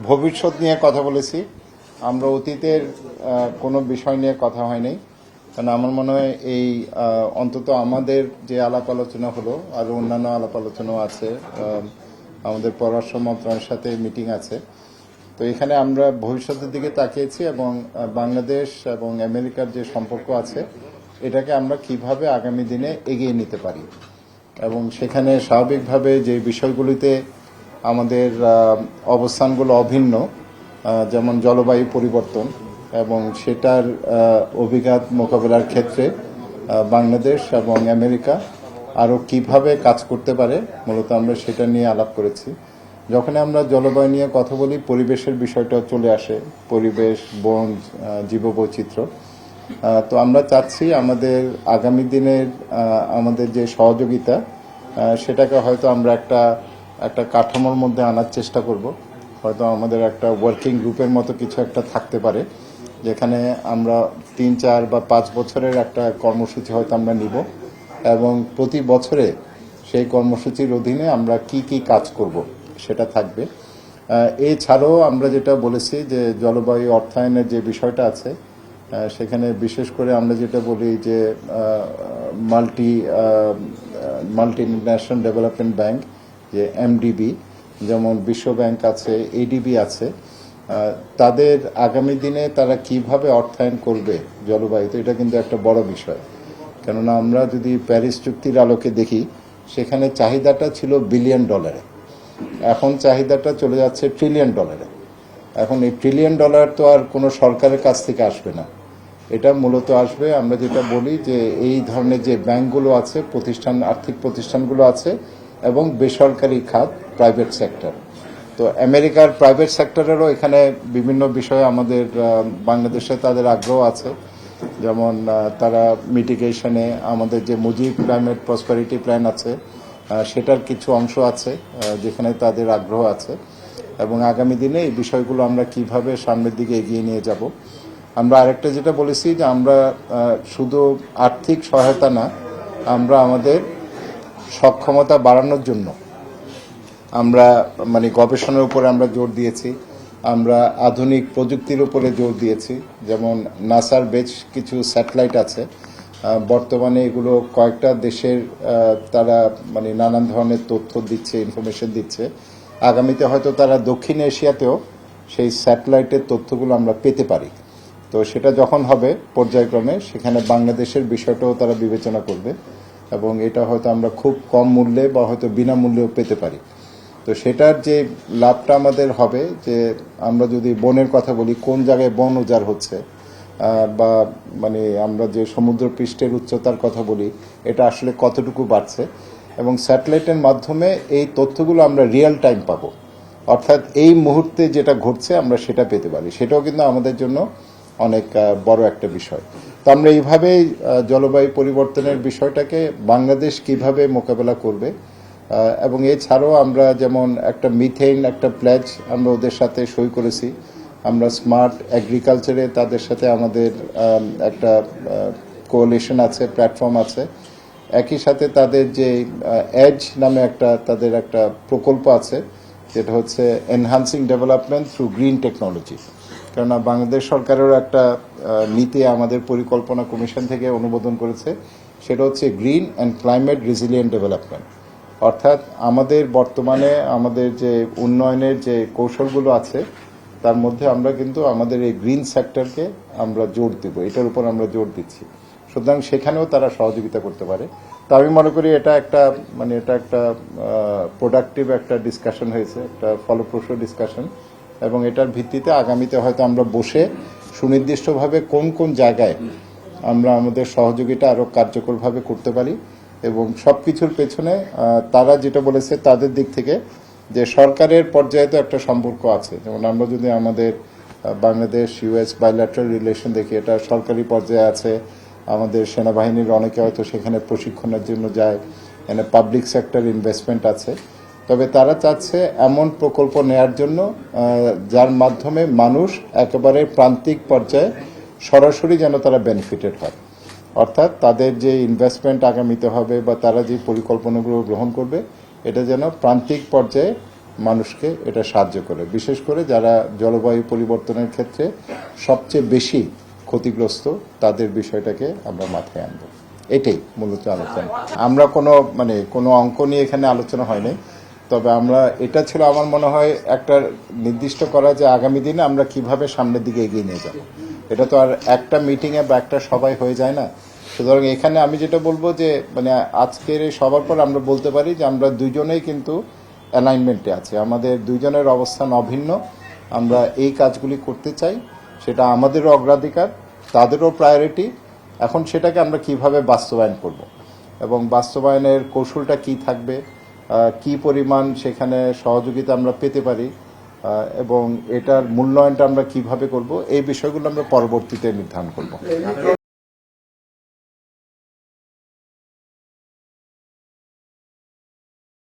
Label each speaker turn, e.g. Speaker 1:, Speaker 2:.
Speaker 1: ভবিষ্যৎ নিয়ে কথা বলেছি। আমরা অতীতের কোনো বিষয় নিয়ে কথা হয়নি, কারণ আমার মনে হয় এই অন্তত আমাদের যে আলাপ আলোচনা হলো, আরও অন্যান্য আলাপ আলোচনাও আছে, আমাদের পররাষ্ট্র মন্ত্রণালয়ের সাথে মিটিং আছে। তো এখানে আমরা ভবিষ্যতের দিকে তাকিয়েছি এবং বাংলাদেশ এবং আমেরিকার যে সম্পর্ক আছে এটাকে আমরা কিভাবে আগামী দিনে এগিয়ে নিতে পারি, এবং সেখানে স্বাভাবিকভাবে যে বিষয়গুলিতে আমাদের অবস্থানগুলো অভিন্ন, যেমন জলবায়ু পরিবর্তন এবং সেটার অভিঘাত মোকাবেলার ক্ষেত্রে বাংলাদেশ এবং আমেরিকা আরও কিভাবে কাজ করতে পারে, মূলত আমরা সেটা নিয়ে আলাপ করেছি। যখন আমরা জলবায়ু নিয়ে কথা বলি, পরিবেশের বিষয়টা চলে আসে, পরিবেশ, বন, জীববৈচিত্র্য। তো আমরা চাচ্ছি আমাদের আগামী দিনের আমাদের যে সহযোগিতা সেটাকে হয়তো আমরা একটা কাঠামোর মধ্যে আনার চেষ্টা করব। হয়তো আমাদের একটা ওয়ার্কিং গ্রুপের মতো কিছু একটা থাকতে পারে, যেখানে আমরা 3, 4 বা 5 বছরের একটা কর্মসূচি হয়তো আমরা নিব, এবং প্রতি বছরে সেই কর্মসূচির অধীনে আমরা কি কি কাজ করব সেটা থাকবে। এছাড়াও আমরা যেটা বলেছি যে জলবায়ু অর্থায়নের যে বিষয়টা আছে, সেখানে বিশেষ করে আমরা যেটা বলি যে মাল্টি ন্যাশনাল ডেভেলপমেন্ট ব্যাংক, যে এমডিবি, যেমন বিশ্ব ব্যাংক আছে, এডিবি আছে, তাদের আগামী দিনে তারা কিভাবে অর্থায়ন করবে জলবায়ুতে, এটা কিন্তু একটা বড় বিষয়। কেননা আমরা যদি প্যারিস চুক্তির আলোকে দেখি, সেখানে চাহিদাটা ছিল বিলিয়ন ডলারে, এখন চাহিদাটা চলে যাচ্ছে ট্রিলিয়ন ডলারে। এখন এই ট্রিলিয়ন ডলার তো আর কোনো সরকারের কাছ থেকে আসবে না, এটা মূলত আসবে, আমরা যেটা বলি যে এই ধরনের যে ব্যাংকগুলো আছে, আর্থিক প্রতিষ্ঠানগুলো আছে, এবং বেসরকারি খাত, প্রাইভেট সেক্টর। তো আমেরিকার প্রাইভেট সেক্টরেরও এখানে বিভিন্ন বিষয়ে আমাদের বাংলাদেশে তাদের আগ্রহ আছে, যেমন তারা মিটিগেশনে আমাদের যে মুজিব ক্লাইমেট প্রসপারিটি প্ল্যান আছে সেটার কিছু অংশ আছে যেখানে তাদের আগ্রহ আছে, এবং আগামী দিনে এই বিষয়গুলো আমরা কিভাবে সামনের দিকে এগিয়ে নিয়ে যাব। আমরা আরেকটা যেটা বলেছি যে আমরা শুধু আর্থিক সহায়তা না, আমরা আমাদের সক্ষমতা বাড়ানোর জন্য আমরা গবেষণার উপরে আমরা জোর দিয়েছি, আমরা আধুনিক প্রযুক্তির উপরে জোর দিয়েছি। যেমন নাসার বেশ কিছু স্যাটেলাইট আছে, বর্তমানে এগুলো কয়েকটা দেশের তারা নানান ধরনের তথ্য দিচ্ছে, ইনফরমেশন দিচ্ছে। আগামীতে হয়তো তারা দক্ষিণ এশিয়াতেও সেই স্যাটেলাইটের তথ্যগুলো আমরা পেতে পারি। তো সেটা যখন হবে পর্যায়ক্রমে, সেখানে বাংলাদেশের বিষয়টাও তারা বিবেচনা করবে, এবং এটা হয়তো আমরা খুব কম মূল্যে বা হয়তো বিনামূল্যেও পেতে পারি। তো সেটার যে লাভটা আমাদের হবে, যে আমরা যদি বনের কথা বলি, কোন জায়গায় বন উজাড় হচ্ছে, বা আমরা যে সমুদ্র পৃষ্ঠের উচ্চতার কথা বলি, এটা আসলে কতটুকু বাড়ছে, এবং স্যাটেলাইটের মাধ্যমে এই তথ্যগুলো আমরা রিয়েল টাইম পাবো, অর্থাৎ এই মুহূর্তে যেটা ঘটছে আমরা সেটা পেতে পারি। সেটাও কিন্তু আমাদের জন্য অনেক বড় একটা বিষয়। তো আমরা এইভাবেই জলবায়ু পরিবর্তনের বিষয়টাকে বাংলাদেশ কিভাবে মোকাবেলা করবে, এবং এছাড়াও আমরা যেমন একটা মিথেন একটা প্ল্যাজ আমরা ওদের সাথে সই করেছি। আমরা স্মার্ট এগ্রিকালচারে তাদের সাথে আমাদের একটা কোঅলিশন আছে, প্ল্যাটফর্ম আছে। একই সাথে তাদের যে এজ নামে তাদের একটা প্রকল্প আছে, যেটা হচ্ছে enhancing development through green technology. কেননা বাংলাদেশ সরকারেরও একটা নীতি আমাদের পরিকল্পনা কমিশন থেকে অনুমোদন করেছে, সেটা হচ্ছে green and climate resilient development. অর্থাৎ আমাদের বর্তমানে আমাদের যে উন্নয়নের যে কৌশলগুলো আছে, তার মধ্যে আমরা কিন্তু আমাদের এই গ্রিন সেক্টরকে আমরা জোর দেব, এটার উপর আমরা জোর দিচ্ছি। সুতরাং সেখানেও তারা সহযোগিতা করতে পারে। তো আমি মনে করি এটা একটা প্রোডাক্টিভ একটা ডিসকাশন হয়েছে, একটা ফলপ্রসূ ডিসকাশন, এবং এটার ভিত্তিতে আগামীতে হয়তো আমরা বসে সুনির্দিষ্টভাবে কোন কোন জায়গায় আমরা আমাদের সহযোগিতা আরও কার্যকরভাবে করতে পারি, এবং সব কিছুর পেছনে তারা যেটা বলেছে তাদের দিক থেকে, যে সরকারের পর্যায়ে তো একটা সম্পর্ক আছে। যেমন আমরা যদি আমাদের বাংলাদেশ ইউএস বাইল্যাটারাল রিলেশন দেখি, এটা সরকারি পর্যায়ে আছে। আমাদের সেনাবাহিনীর অনেকে হয়তো সেখানে প্রশিক্ষণের জন্য যায়, এখানে পাবলিক সেক্টর ইনভেস্টমেন্ট আছে। তবে তারা চাচ্ছে এমন প্রকল্প নেয়ার জন্য যার মাধ্যমে মানুষ একেবারে প্রান্তিক পর্যায়ে সরাসরি যেন তারা বেনিফিটেড হয়, অর্থাৎ তাদের যে ইনভেস্টমেন্ট আগামীতে হবে বা তারা যে পরিকল্পনাগুলো গ্রহণ করবে, এটা যেন প্রান্তিক পর্যায়ে মানুষকে এটা সাহায্য করে, বিশেষ করে যারা জলবায়ু পরিবর্তনের ক্ষেত্রে সবচেয়ে বেশি ক্ষতিগ্রস্ত, তাদের বিষয়টাকে আমরা মাথায় আনবো। এটাই মূলত আলোচনা। আমরা কোনো অঙ্ক নিয়ে এখানে আলোচনা হয়নি, তবে এটা ছিল আমার মনে হয় একটা নির্দিষ্ট করা যে আগামী দিনে আমরা কিভাবে সামনের দিকে এগিয়ে নিয়ে যাব। এটা তো আর একটা মিটিংয়ে বা একটা সভায় হয়ে যায় না। সুতরাং এখানে আমি যেটা বলবো যে আজকের এই সবার পর আমরা বলতে পারি যে আমরা দুইজনেই কিন্তু অ্যালাইনমেন্টে আছি, আমাদের দুইজনের অবস্থান অভিন্ন। আমরা এই কাজগুলি করতে চাই, সেটা আমাদেরও অগ্রাধিকার, তাদেরও প্রায়োরিটি। এখন সেটাকে আমরা কিভাবে বাস্তবায়ন করব এবং বাস্তবায়নের কৌশলটা কি থাকবে, কি পরিমাণ সেখানে সহযোগিতা আমরা পেতে পারি এবং এটার মূল্যায়নটা আমরা কিভাবে করব, এই বিষয়গুলো আমরা পরবর্তীতে নির্ধারণ করব।